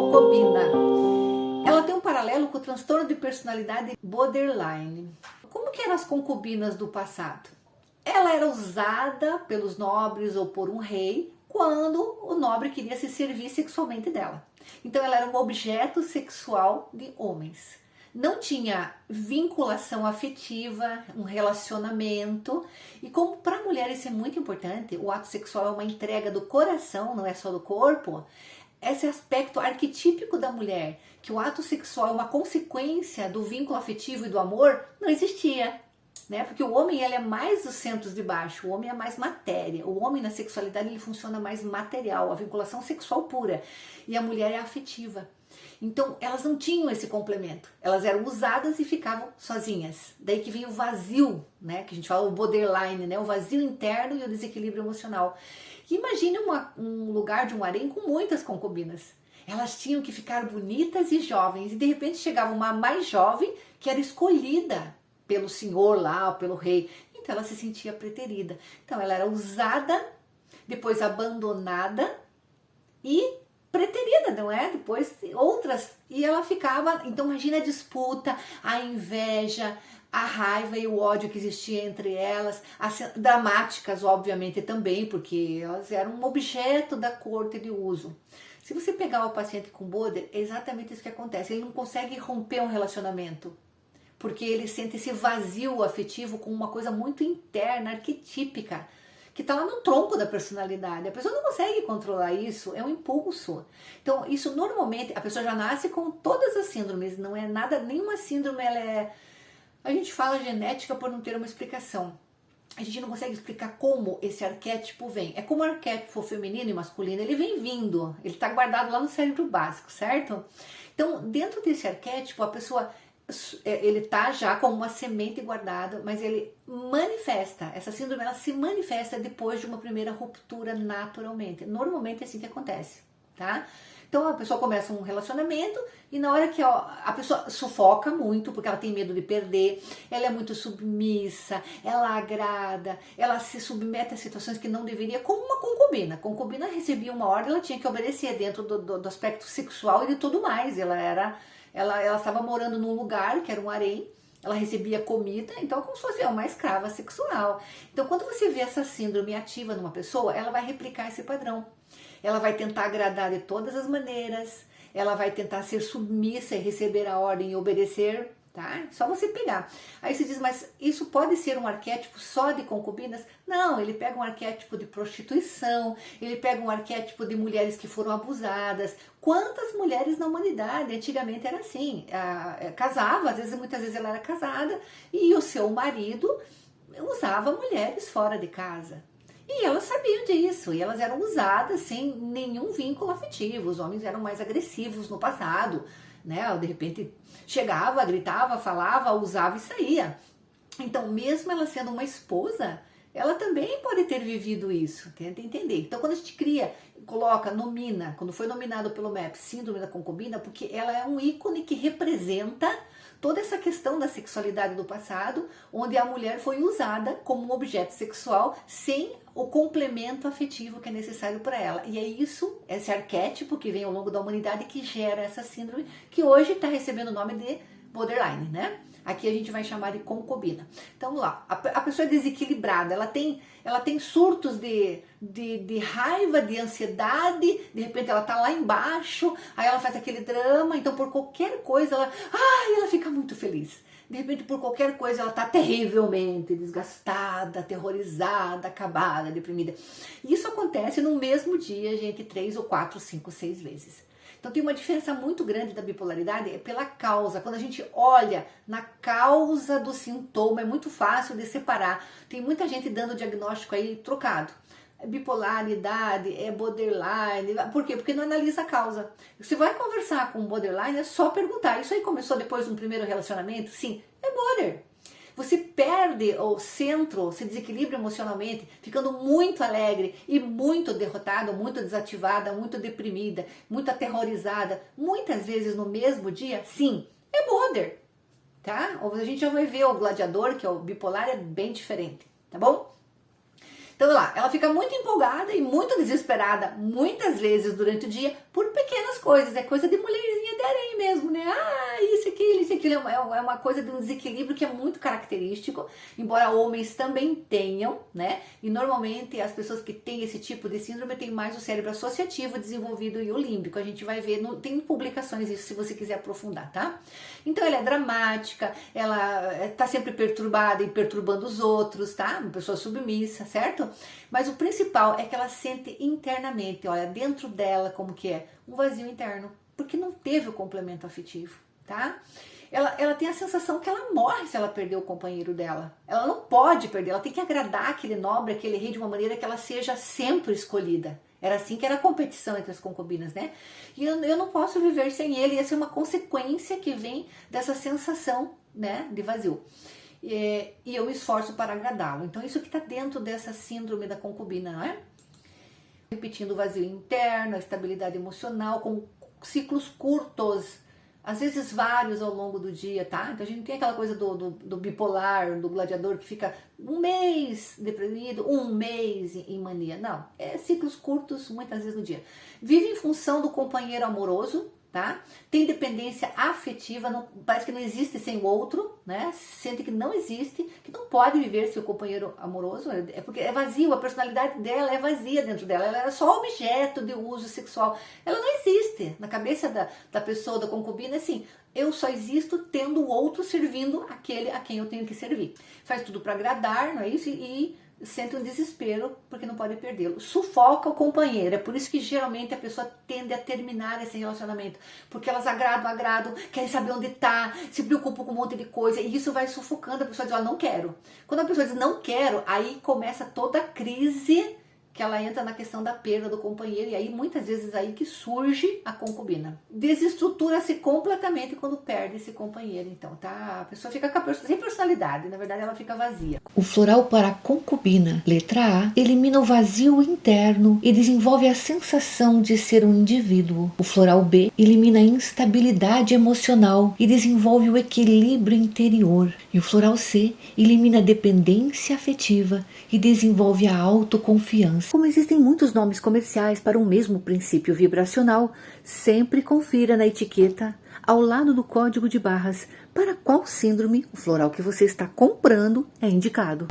concubina. Ela tem um paralelo com o transtorno de personalidade borderline. Como que eram as concubinas do passado? Ela era usada pelos nobres ou por um rei quando o nobre queria se servir sexualmente dela. Então ela era um objeto sexual de homens. Não tinha vinculação afetiva, um relacionamento. E como para a mulher isso é muito importante, o ato sexual é uma entrega do coração, não é só do corpo. Esse aspecto arquetípico da mulher, que o ato sexual é uma consequência do vínculo afetivo e do amor, não existia. Né? Porque o homem ele é mais os centros de baixo, o homem é mais matéria, o homem na sexualidade ele funciona mais material, a vinculação sexual pura, e a mulher é afetiva. Então elas não tinham esse complemento, elas eram usadas e ficavam sozinhas. Daí que vem o vazio, né? Que a gente fala o borderline, né? O vazio interno e o desequilíbrio emocional. E imagine um lugar de um harém com muitas concubinas. Elas tinham que ficar bonitas e jovens, e de repente chegava uma mais jovem que era escolhida pelo senhor lá, pelo rei. Então ela se sentia preterida. Então ela era usada, depois abandonada e preterida, não é? Depois outras, e ela ficava, então imagina a disputa, a inveja, a raiva e o ódio que existia entre elas, as dramáticas obviamente também, porque elas eram um objeto da corte de uso. Se você pegar o paciente com border, é exatamente isso que acontece, ele não consegue romper um relacionamento, porque ele sente esse vazio afetivo com uma coisa muito interna, arquetípica, que está lá no tronco da personalidade. A pessoa não consegue controlar isso, é um impulso. Então, isso normalmente, a pessoa já nasce com todas as síndromes, não é nada, nenhuma síndrome, ela é... A gente fala genética por não ter uma explicação. A gente não consegue explicar como esse arquétipo vem. É como o arquétipo feminino e masculino, ele vem vindo, ele está guardado lá no cérebro básico, certo? Então, dentro desse arquétipo, a pessoa... ele tá já como uma semente guardada, mas ele manifesta, essa síndrome ela se manifesta depois de uma primeira ruptura naturalmente. Normalmente é assim que acontece, tá? Então a pessoa começa um relacionamento e na hora que a pessoa sufoca muito, porque ela tem medo de perder, ela é muito submissa, ela agrada, ela se submete a situações que não deveria, como uma concubina. A concubina recebia uma ordem, ela tinha que obedecer dentro do aspecto sexual e de tudo mais. Ela estava morando num lugar que era um harém, ela recebia comida, então é como se fosse uma escrava sexual. Então quando você vê essa síndrome ativa numa pessoa, ela vai replicar esse padrão. Ela vai tentar agradar de todas as maneiras, ela vai tentar ser submissa e receber a ordem e obedecer, tá? Só você pegar. Aí você diz, mas isso pode ser um arquétipo só de concubinas? Não, ele pega um arquétipo de prostituição, ele pega um arquétipo de mulheres que foram abusadas. Quantas mulheres na humanidade? Antigamente era assim, casava, muitas vezes ela era casada, e o seu marido usava mulheres fora de casa. E elas sabiam disso, e elas eram usadas sem nenhum vínculo afetivo. Os homens eram mais agressivos no passado, né? De repente chegava, gritava, falava, usava e saía. Então, mesmo ela sendo uma esposa, ela também pode ter vivido isso, tenta entender. Então, quando a gente cria, coloca, nomina, quando foi nominado pelo MEP, síndrome da concubina, porque ela é um ícone que representa toda essa questão da sexualidade do passado, onde a mulher foi usada como um objeto sexual sem o complemento afetivo que é necessário para ela. E é isso, esse arquétipo que vem ao longo da humanidade que gera essa síndrome, que hoje está recebendo o nome de borderline, né? Aqui a gente vai chamar de concubina. Então, vamos lá, a pessoa é desequilibrada, ela tem surtos de raiva, de ansiedade, de repente ela tá lá embaixo, aí ela faz aquele drama, então por qualquer coisa ela fica muito feliz. De repente por qualquer coisa ela tá terrivelmente desgastada, aterrorizada, acabada, deprimida. E isso acontece no mesmo dia, gente, 3 ou 4, 5, 6 vezes. Então tem uma diferença muito grande da bipolaridade pela causa. Quando a gente olha na causa do sintoma, é muito fácil de separar. Tem muita gente dando diagnóstico aí trocado. É bipolaridade, é borderline. Por quê? Porque não analisa a causa. Você vai conversar com um borderline, é só perguntar. Isso aí começou depois de um primeiro relacionamento? Sim, é border. Você perde o centro, se desequilibra emocionalmente, ficando muito alegre e muito derrotada, muito desativada, muito deprimida, muito aterrorizada, muitas vezes no mesmo dia, sim, é border, tá? Ou a gente já vai ver o gladiador, que é o bipolar, é bem diferente, tá bom? Então lá, ela fica muito empolgada e muito desesperada, muitas vezes durante o dia, por pequenas coisas, é coisa de mulherzinha de harém mesmo, né? Ah, isso, aquilo, é uma coisa de um desequilíbrio que é muito característico, embora homens também tenham, né? E normalmente as pessoas que têm esse tipo de síndrome têm mais o cérebro associativo desenvolvido e o límbico. A gente vai ver, tem publicações isso se você quiser aprofundar, tá? Então ela é dramática, ela tá sempre perturbada e perturbando os outros, tá? Uma pessoa submissa, certo? Mas o principal é que ela sente internamente, olha, dentro dela como que é um vazio interno, porque não teve o complemento afetivo, tá? Ela tem a sensação que ela morre se ela perder o companheiro dela. Ela não pode perder, ela tem que agradar aquele nobre, aquele rei de uma maneira que ela seja sempre escolhida. Era assim que era a competição entre as concubinas, né? E eu não posso viver sem ele. Essa é uma consequência que vem dessa sensação, né, de vazio. E eu me esforço para agradá-lo. Então isso que está dentro dessa síndrome da concubina, não é? Repetindo o vazio interno, a estabilidade emocional, com ciclos curtos, às vezes vários ao longo do dia, tá? Então a gente não tem aquela coisa do bipolar, do gladiador que fica um mês deprimido, um mês em mania. Não, é ciclos curtos muitas vezes no dia. Vive em função do companheiro amoroso, tá? Tem dependência afetiva, não, parece que não existe sem o outro, né? Sente que não existe, que não pode viver sem o companheiro amoroso, é porque é vazio, a personalidade dela é vazia dentro dela, ela era só objeto de uso sexual, ela não existe. Na cabeça da pessoa, da concubina, assim, eu só existo tendo o outro servindo aquele a quem eu tenho que servir. Faz tudo para agradar, não é isso? E sente um desespero porque não pode perdê-lo. Sufoca o companheiro. É por isso que geralmente a pessoa tende a terminar esse relacionamento. Porque elas agradam, querem saber onde tá, se preocupam com um monte de coisa. E isso vai sufocando. A pessoa diz, não quero. Quando a pessoa diz, não quero, aí começa toda a crise que ela entra na questão da perda do companheiro, e aí muitas vezes aí que surge a concubina. Desestrutura-se completamente quando perde esse companheiro, então, tá? A pessoa fica sem personalidade, na verdade ela fica vazia. O floral para a concubina, letra A, elimina o vazio interno e desenvolve a sensação de ser um indivíduo. O floral B elimina a instabilidade emocional e desenvolve o equilíbrio interior. E o floral C elimina a dependência afetiva e desenvolve a autoconfiança. Como existem muitos nomes comerciais para um mesmo princípio vibracional, sempre confira na etiqueta ao lado do código de barras para qual síndrome o floral que você está comprando é indicado.